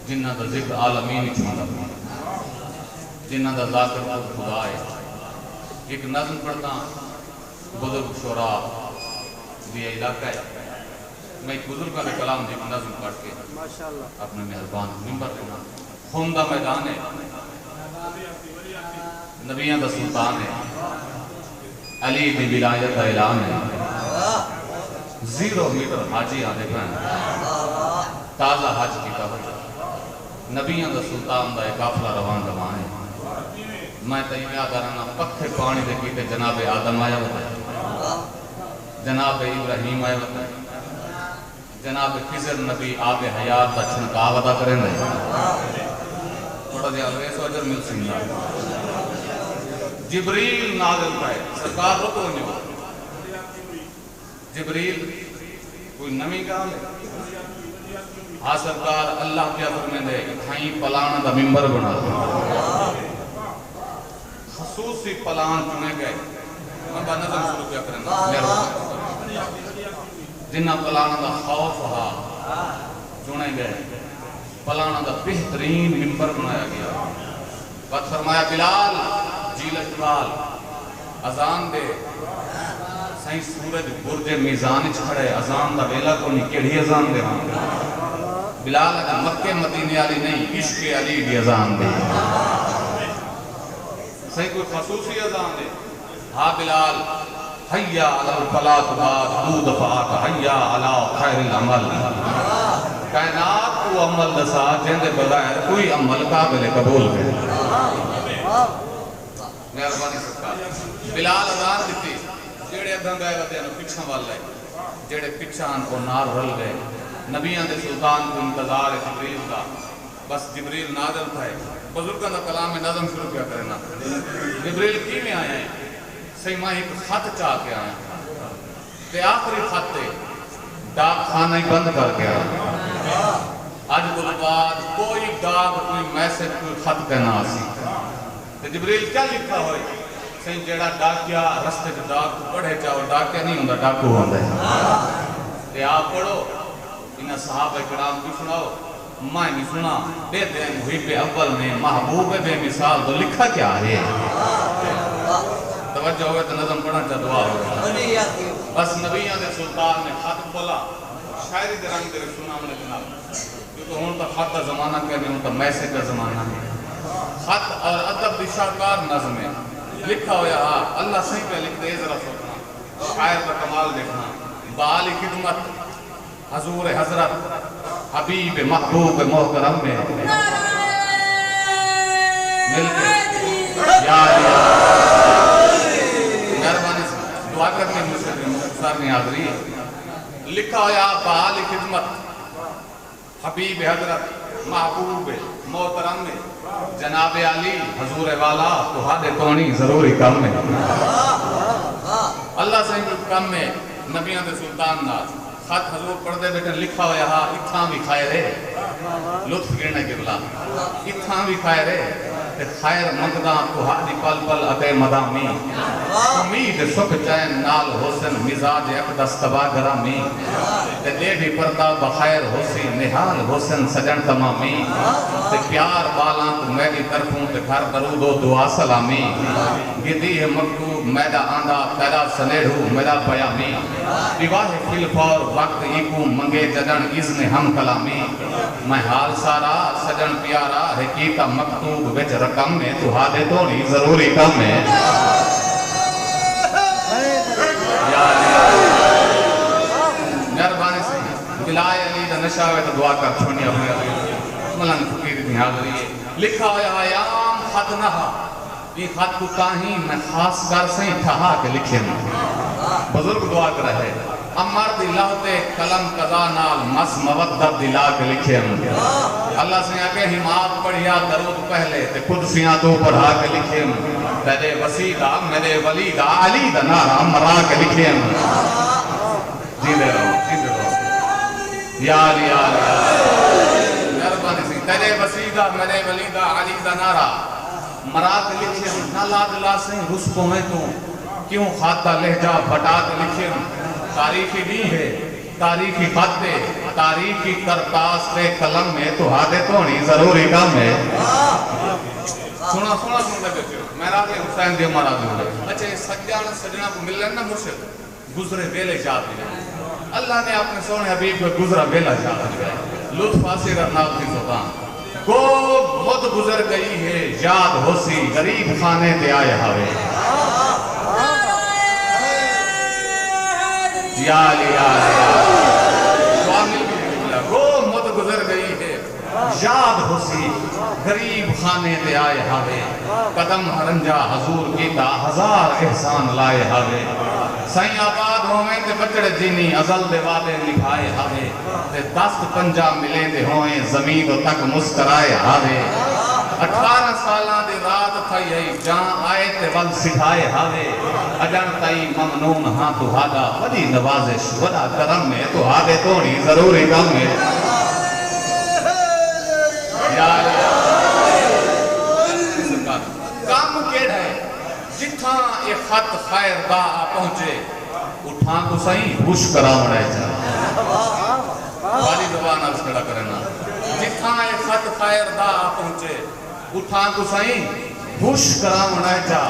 جنہ دا ذکر عالمین چھوڑا جنہ دا ذاکر خدا ہے. ایک نظم پڑھتا بزرگ شعراء دیا علاقہ ہے. میں ایک بزرگاں کے کلام دی ایک نظم پڑھ کے اپنے مہربان ممبر کرنا. خون دا میدان ہے، نبیان دا سلطان ہے، علی دی ولایت دا اعلان ہے. 0 میٹر حاجی آنے پہن تازہ حج کی قبر نبیان دا سلطان دا ایک قافلہ روان روان ہے. میں تیمیہ کرانا پکھے پانی دے کیتے جناب آدم آیا ہوتا ہے، جناب ابراہیم آیا ہوتا ہے، جناب خضر نبی آب حیات دا چھنکا ودا کریں رہے. تھوڑا دیا ویسو اجر مل سنگا. جبریل نازل پائے سرکار رکو نہیں ہو. جبریل کوئی نمی کام ہے. ہاں سرکار اللہ کیا فرمیں دے اتھائیں پلانا دا ممبر بنا دے. خصوصی پلان چنے گئے. میں با نظر شروع کیا کریں جنہ پلانا دا خوف ہا چنے گئے. پلانا دا بہترین ممبر بنایا گیا. وقت فرمایا بلال جیل اجبال ازان دے. سائیں سورج برج میزان چھڑے ازان دا ویلا کو نہیں کیڑی ازان دے. بلال اگر مکہ مدینے علی نہیں عشق علی دی ازان دے. صحیح کوئی خصوصی ازان دے. ہاں بلال حیاء علی الفلاۃ بعد دو دفعات حیاء علی خیر العمل. کائنات کو عمل دسا جندے بغیر کوئی عمل قابل قبول کرے. مہربانی سرکار بلال ازان دیتی جیڑے ادھن گئے وقت انہوں پچھاں والا ہے جیڑے پچھاں کو نار رل گئے. نبیان دے سلطان کو انتظار ہے جبریل کا. بس جبریل نازل تھا ہے. بزرگاں دا کلام میں نظم شروع کیا کرنا. جبریل کی میں آئے ہیں صحیح ماں ایک خط چاہ کے آئے ہیں تے آخری خط تے ڈاک خانہ ہی بند کر کے آئے. آج بل بعد کوئی ڈاک کوئی میسج کوئی خط کہنا آسی. تے جبریل کیا لکھا ہوئی صحیح جیڑا ڈاکیا رستے جو ڈاک پڑھے چاہو ڈاکیا نہیں ہوندہ ڈاکو ہوندہ ہے. تے آپ پڑھو انہا صحابہ کرام بھی سناؤ میں نہیں سنا بے دین محب اول میں محبوب بے مثال تو لکھا کیا ہے. توجہ ہوئے تو نظم پڑھنا چاہ دعا ہوگا. بس نبیان دے سلطان نے خط کھولا شاعری دے رنگ دے سنا میں نے جناب کیونکہ ہون تا خط دا زمانہ کہنے ہون تا میسج دا زمانہ ہے. خط اور ادب دی شاہکار نظم ہے لکھا ہویا ہاں اللہ صحیح پہ لکھ دے ذرا سوچنا شاعر کا کمال دیکھنا. بالی خدمت حضور حضرت حبیب محبوب محترم میں مل کے یا مہربانی سے دعا کرنے مختصر نہیں حاضری ہے. لکھا ہویا بالی خدمت حبیب حضرت محبوب محترم میں جناب علی حضور والا تو حد تونی ضروری کم ہے. اللہ سے کم میں نبیان دے سلطان ناز خط حضور پڑھ دے بیٹھے لکھا ہویا ہاں اتھاں بھی خیر ہے لطف گرنے کے بلا اتھاں بھی خیر ہے خیر مقدام تو حادی پل پل اتے مدامی امید سکھ چین نال حسن مزاج اقدس تبا گرامی دیڑھی پردہ بخیر حسین نحال حسن سجن تمامی پیار بالان تو میری طرفوں تے گھر درود و دعا سلامی گدی ہے مکتوب میدہ آندہ تیرا سنیڑو میرا پیامی بیواہ فلفور وقت ایکو منگے جدن اذن ہم کلامی میں حال سارا سجن پیارا حقیقہ مکتوب وچ رقم میں تو ہادے تو نہیں ضروری کم ہے. مہربانی سے بلائے علی دا نشاوے تو دعا کر چھوڑنی اپنے علی ملنگ فقیر اتنی حاضری ہے. لکھا ہویا آیام خط نہا یہ خط کو کہیں میں خاص گر سے ہی ٹھہا کے لکھیں. بزرگ دعا کر رہے امر دلاتے قلم قضا نال مس مودت دلا کے لکھیں. اللہ سے آگے حماد پڑھیا درود پہلے تے قدسیاں تو پڑھا کے لکھیں. تیرے وسیلہ میرے ولیدہ علی دا نارا مرا کے لکھیں. جیدے رہو یا علی یا علی مہربانی سی تیرے وسیلہ میرے ولیدہ علی دا نارا مرا کے لکھیں. نہ لاد لا سے رسکو میں تو کیوں خاطہ لہجہ بٹا کے لکھیں. تاریخی نہیں ہے تاریخی خط ہے تاریخ کی کرتاس پہ قلم میں تو ہاتھے تھوڑی ضروری کام ہے. سنا سنا سنتے بیٹھے میں راضی حسین دی ہمارا دی. اچھا یہ سجان سجنا کو مل لینا مرشد گزرے ویلے یاد دیا. اللہ نے اپنے سونے حبیب کو گزرا ویلا یاد دیا. لطف حاصل کرنا اپنی زبان کو مد گزر گئی ہے یاد ہوسی غریب خانے تے آئے ہوئے. یا لیا گو مد گزر گئی ہے یاد ہوسی غریب خانے تے آئے ہوئے. قدم ہرنجا حضور کیتا ہزار احسان لائے ہوئے. سائیں آباد ہوئیں تے بچڑ جینی ازل دے وعدے نکھائے ہوئے. تے دست پنجا ملے دے ہوئیں زمین تک مسکرائے ہوئے. 18 سالاں دی رات تھائی ہے جہاں آئے تے ول سکھائے ہوئے. اجن تائی ممنون ہاں تو ہادا وڈی نوازش وڈا کرم میں تو ہادے توڑی ضروری کم ہے. کام کیڑ ہے جتھاں یہ خط خیر دا پہنچے اٹھاں تو سائیں ہوش کرا مڑے جا. والی زبان عرض کھڑا کرنا جتھاں یہ خط خیر دا پہنچے اٹھاں تو سائیں ہوش کرا مڑے جا.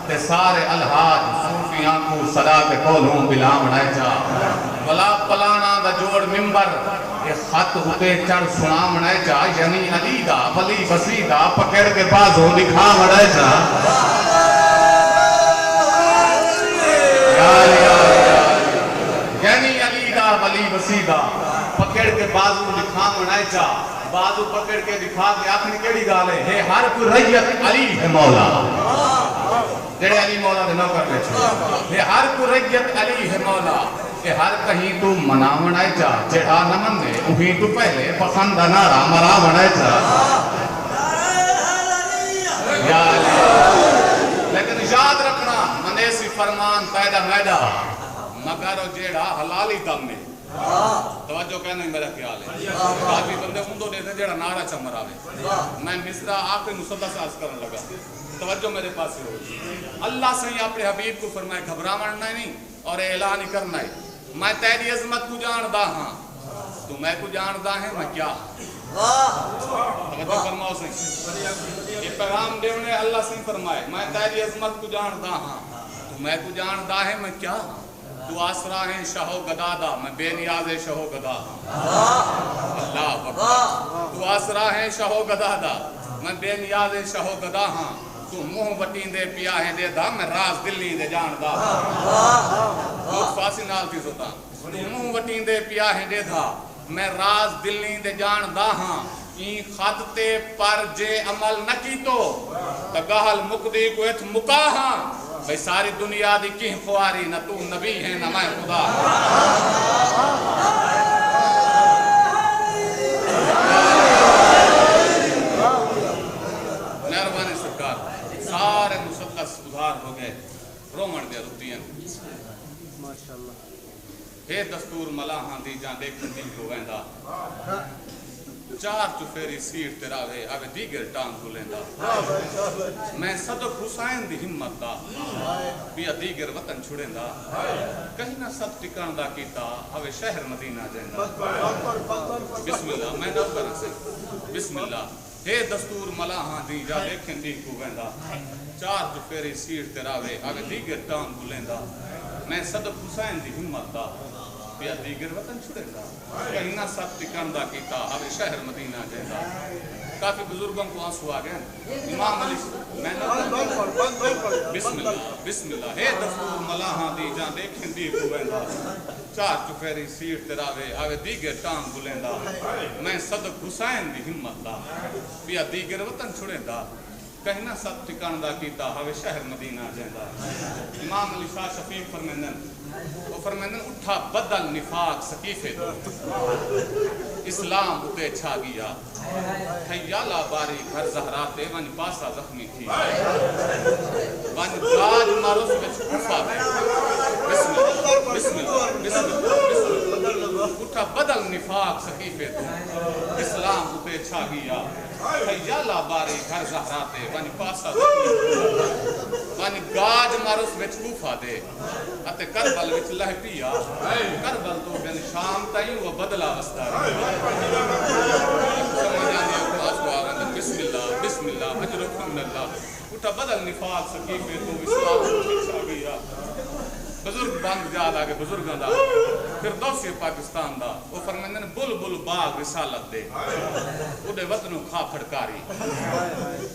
تے سارے الہاج صوفیاں کو صدا کے کولوں بلا مڑے جا. ولا پلانا دا جوڑ ممبر یہ خط ہوتے چڑھ سنا مڑے جا. یعنی علی دا ولی بسی دا پکڑ کے بازو دکھا مڑے جا. یعنی علی دا ولی بسی دا پکڑ کے بازو دکھا مڑے جا. بازو پکڑ کے دکھا کے آخری کیڑی گالے ہے ہر کوئی ریت علی ہے مولا. جڑے علی مولا دے نوکر لے چھوڑا ہے ہر کوئی ریت علی ہے مولا. کہ ہر کہیں تو منا منائے جا جڑا نمن دے وہیں تو پہلے پخند نارا مرا منائے جا. لیکن یاد رکھنا منیسی فرمان پیدا میدا مگر جیڑا حلالی دم میں. توجہ کہنا ہی میرا خیال ہے. کافی بندے اندو دیتے جیڑا نارا چمر آوے. میں مصرہ آخری مسدس آس کرنے لگا. توجہ میرے پاس ہو. اللہ سے ہی اپنے حبیب کو فرمائے گھبرا مرنا نہیں اور اعلان ہی کرنا ہے. میں تیری عظمت کو جاندہ ہاں تو میں کو جاندہ ہے میں کیا. توجہ فرماؤ سے یہ پیغام دیونے اللہ سے فرمائے میں تیری عظمت کو جاندہ ہاں تو میں کو جاندہ ہے میں کیا. تو آسرا ہے شاہ و گدادا میں بے نیاز شاہ و گدا ہاں. اللہ اکبر. تو آسرا ہے شاہ و گدادا میں بے نیاز شاہ و گدا ہاں. تو منہ وٹین دے پیا ہے دے دا میں راز دلی دے جان دا. بہت فاسی نال تھی سوتا. تو منہ وٹین دے پیا ہے دے دا میں راز دلی دے جان دا ہاں. این خط تے پر جے عمل نہ کی تو تگاہل مقدی کو ات مکا ہاں. بھئی ساری دنیا دی کہیں خواری نہ تو نبی ہے نہ میں خدا. مہربانی سرکار سارے مسدس ادھار ہو گئے. رومن دے رتیاں ہے دستور ملاحاں دی جان دیکھ دل کو ویندا. چار چفیری سیٹ تیرا وے آوے دیگر ٹانگ کو لیندہ. میں صدق حسین دی ہمت دا بیا دیگر وطن چھڑیندہ. کہیں نہ صد ٹکان دا کیتا آوے شہر مدینہ جیندہ. بسم اللہ میں نو کرا سے بسم اللہ ہے دستور ملاحاں دی جا دیکھیں دی کو ویندا. چار چفیری سیٹ تیرا وے آوے دیگر ٹانگ کو لیندہ. میں صدق حسین دی ہمت دا بیا دیگر وطن چھڑیندہ. کہیں نہ سب ٹکاندہ کیتا آوے شہر مدینہ جیندہ. کافی بزرگوں کو آنسو آ گئے. امام علی میں بسم اللہ بسم اللہ ہے دستور ملاحاں دی جان دیکھیں دی کو ویندا. چار چفیری سیٹ تیرا وے آوے دیگر ٹانگ بلیندہ. میں صدق حسین دی ہمت دا بیا دیگر وطن چھڑیندہ. کہیں نہ سب ٹکاندہ کیتا آوے شہر مدینہ جیندہ. امام علی شاہ شفیق فرمیندن وہ فرمیندن اٹھا بدل نفاق سکیفے دو اسلام اتے چھا گیا. تھیالا باری گھر زہراتے ون پاسا زخمی تھی ون گاج ماروس بچ کفا دے. بسم اللہ بسم اللہ بسم اللہ بسم اللہ اٹھا بدل نفاق سقیفے تو اسلام اتے چھا گیا خیالہ باری گھر زہراتے وانی پاسا وانی گاج مارس وچ کوفہ دے اتے کربل وچ لہ پیا کربل تو بین شام تائیں وہ بدلا وستا بسم اللہ بسم اللہ اجرکم من اللہ اٹھا بدل نفاق سقیفے تو اسلام اتے چھا گیا بزرگ بند جاد آگے بزرگاں دا پھر دوسری پاکستان دا وہ فرمائندے نے بل بل باغ رسالت دے اُڈے وطنوں کھا پھڑکاری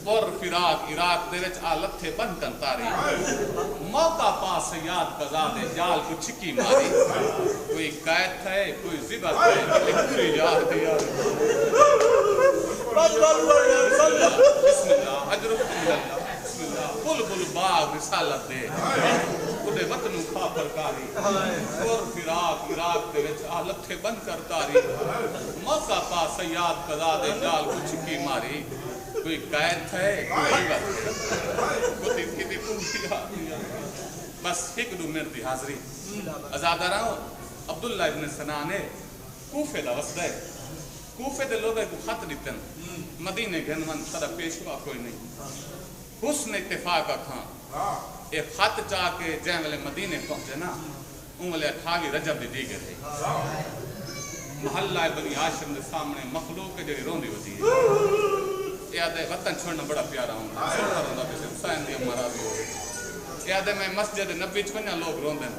پر فراق عراق دے وچ آلت تھے بن کن تاری موقع پاس یاد قضا دے جال کو چھکی ماری کوئی قائد تھے کوئی ذبح تھے لیکن پوری یاد دیا بسم اللہ اجرکم من اللہ بسم اللہ بل بل باغ رسالت دے اُڈے وطنوں کھا پھڑکاری اور فراق عراق دے وچ آلت تھے بن کر تاری موقع پاس یاد قضا دے جال کو چھکی ماری کوئی قائد تھے کوئی ذبح تھے کتی پوری یاد دیا بس ایک دو مرتی حاضری ازادہ رہا عبداللہ ابن سنا نے کوفے دا وسدہ ہے کوفے دے لوگ کو خط دیتن مدینے گھنون سارا پیشوا کوئی نہیں حسن اتفاق کھاں ایک خط چاہ کے جائیں والے مدینے پہنچے نا ان والے اٹھاگی رجب دی دیگر ہے محلہ بنی ہاشم دے سامنے مخلوق کے جڑی روندی ہوتی ہے یاد ہے وطن چھوڑنا بڑا پیارا ہوں سلطہ روندہ بھی سے حسین دی امارا بھی ہوئے یاد ہے میں مسجد نبی چونیا لوگ روندن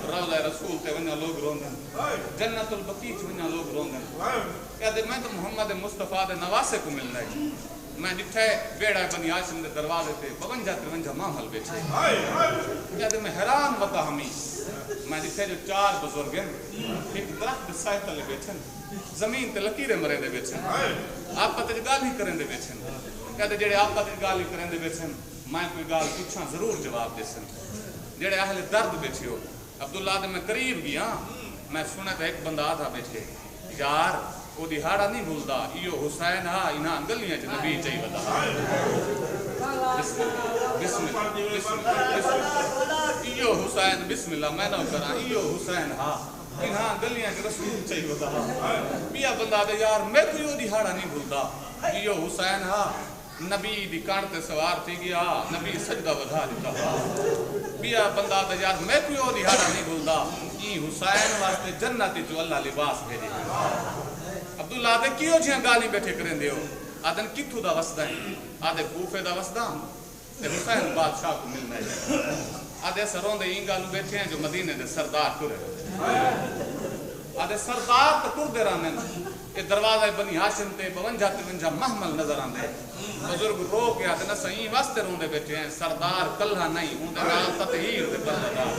روضہ رسول تے ونیا لوگ روندن جنت البقیع چونیا لوگ روندن یاد ہے میں تو محمد مصطفیٰ دے نواسے کو ملنا ہے میں ڈٹھے بیڑا بنی ہاشم دے دروازے تے 52-53 ماحول بیٹھے یاد ہے میں حیران وطا ہمیں میں ڈٹھے جو 4 بزرگ ہیں ایک درخت سائے تلے بیٹھن زمین تے لکیرے مرے دے بیٹھن آپ پتہ گال ہی کریں دے بیٹھن یاد ہے جڑے آپ پتہ گال ہی کریں دے بیٹھن میں کوئی گال پوچھاں ضرور جواب دے سن جڑے اہل درد بیٹھے ہو عبداللہ دے میں قریب گیا میں سنا تھا ایک بندہ آدھا بیٹھے یار وہ دہاڑا نہیں بھولدا ایو حسین ہا انہاں گلیاں چ نبی چاہی ودا بسم اللہ ایو حسین بسم اللہ میں نہ کراں ایو حسین ہا انہاں گلیاں چ رسول چاہی ودا بیا بندہ دے یار میں کوئی وہ دہاڑا نہیں بھولدا ایو حسین ہا نبی دی کان تے سوار تھی گیا نبی سجدہ ودا دیتا بیا بندہ دے یار میں کوئی وہ دہاڑا نہیں بھولدا ای حسین واسطے جنت جو اللہ لباس بھیجے عبداللہ آدھے کیوں جہاں گالی بیٹھے کریں دے ہو آدھن کتھو دا وسدہ ہیں آدھے کوفے دا وسدہ تے حسین بادشاہ کو ملنا ہے آدھے سروں دے این گالو بیٹھے ہیں جو مدینے دے سردار کرے آدھے سردار تو کر دے رہنے کہ دروازہ بنی ہاشم تے 52-53 محمل نظر آن دے بزرگ رو کے آدھے نا سہین واسطے رون دے بیٹھے ہیں سردار کلہ نہیں ہوں دے نام تطہیر دے کلہ دار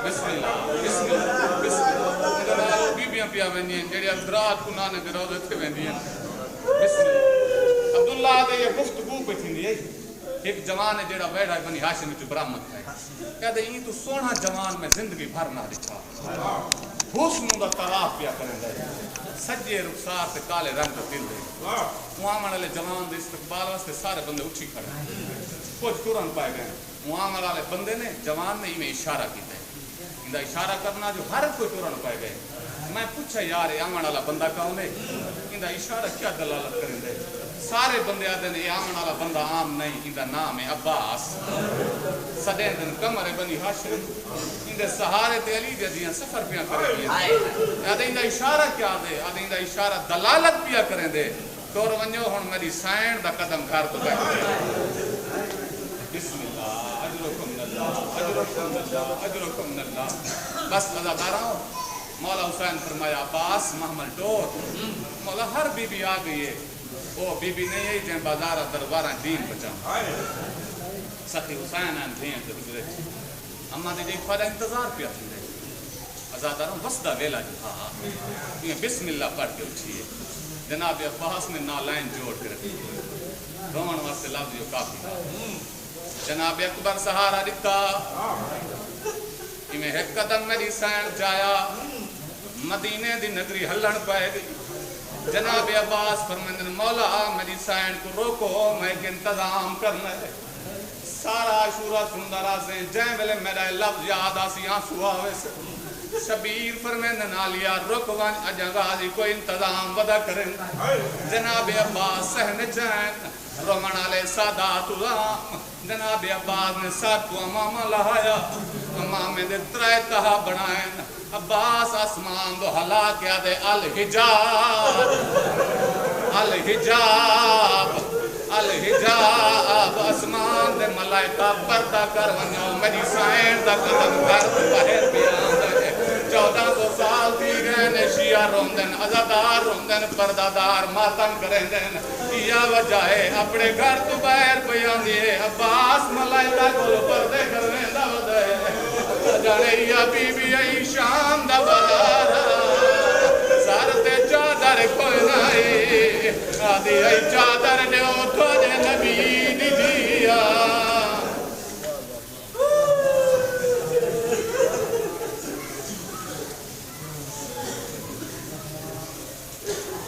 بسم اللہ بسم اللہ بسم اللہ بیبیاں پیا ویندی ہیں جڑی ازدرات کو نانے دے روزے تھے ویندی ہیں بسم اللہ عبداللہ دے یہ گفتگو پہ تھی نہیں ایک جوان ہے جڑا بیڑا بنی ہاشم وچ برآمد ہے کہتے ہیں تو سونا جوان میں زندگی بھر نہ دکھا حسن دا طواف پیا کریں دے سجے رخسار تے کالے رنگ دا دل دے معاملے والے جوان دے استقبال واسطے سارے بندے اٹھی کھڑے کچھ ٹرن پائے گئے معاملے والے بندے نے جوان نے میں اشارہ کیتا ہے اندا اشارہ کرنا جو ہر کوئی ٹرن پائے گئے میں پوچھا یار آمن والا بندہ کون ہے اندا اشارہ کیا دلالت کریں دے سارے بندے آدھے نے آمن والا بندہ عام نہیں اندا نام ہے عباس سدین دن کمر بنی ہاشم اندے سہارے تے علی دے دیاں سفر پیا کریں دے آدھے اندا اشارہ کیا دے آدھے اندا اشارہ دلالت پیا کریں دے دور ونجو ہن میری سائن دا قدم گھر تو بیٹھ بسم اللہ اجرکم من اللہ اجرکم من اللہ اجرکم من اللہ بس ازاداراں مولا حسین فرمایا عباس محمل ڈور مولا ہر بی بی آ گئی ہے وہ بی بی نہیں ہے جن بازارہ دربارہ دین بچا سخی حسین آن دین تے گزرے اما دے ایک فائدہ انتظار پیا تھی دے ازاداراں وسدہ ویلا جو ہاں یہ بسم اللہ پڑھ کے اٹھیے جناب عباس نے نالائن جوڑ کے رکھی رومن واسطے لفظ جو کافی جناب اکبر سہارا دکھتا میں ایک قدم میری سین جایا مدینے دی نگری ہلن پائے گئی جناب عباس فرمندن مولا میری سین کو روکو میں ایک انتظام کرنا ہے سارا عاشورہ سندرہ سے جائیں ویلے میرا لفظ یاد آسی آنسو آوے سے شبیر فرمین نالیا رکوان اجنگازی کو انتظام ودا کریں جناب عباس سہن چین رومن علیہ سادات غام جناب عباس نے ساتھ کو امامہ لہایا امام دے ترائے تہا بنائیں عباس آسمان دو حلا کیا دے الحجاب الحجاب الحجاب آسمان دے ملائکہ پردہ کر ونیو میری سائن دا قدم کر باہر بیان دے 1400 سال تھی گئے نے شیعہ روندن عزادار روندن پردادار ماتم کریں دن یہ وجہ ہے اپنے گھر تو باہر بیان دیئے عباس ملائکہ کو پردے کرنے دا ودے جانے یا بی بی ای شام دا بارا سارتے چادر کوئی نائی آدھی ای چادر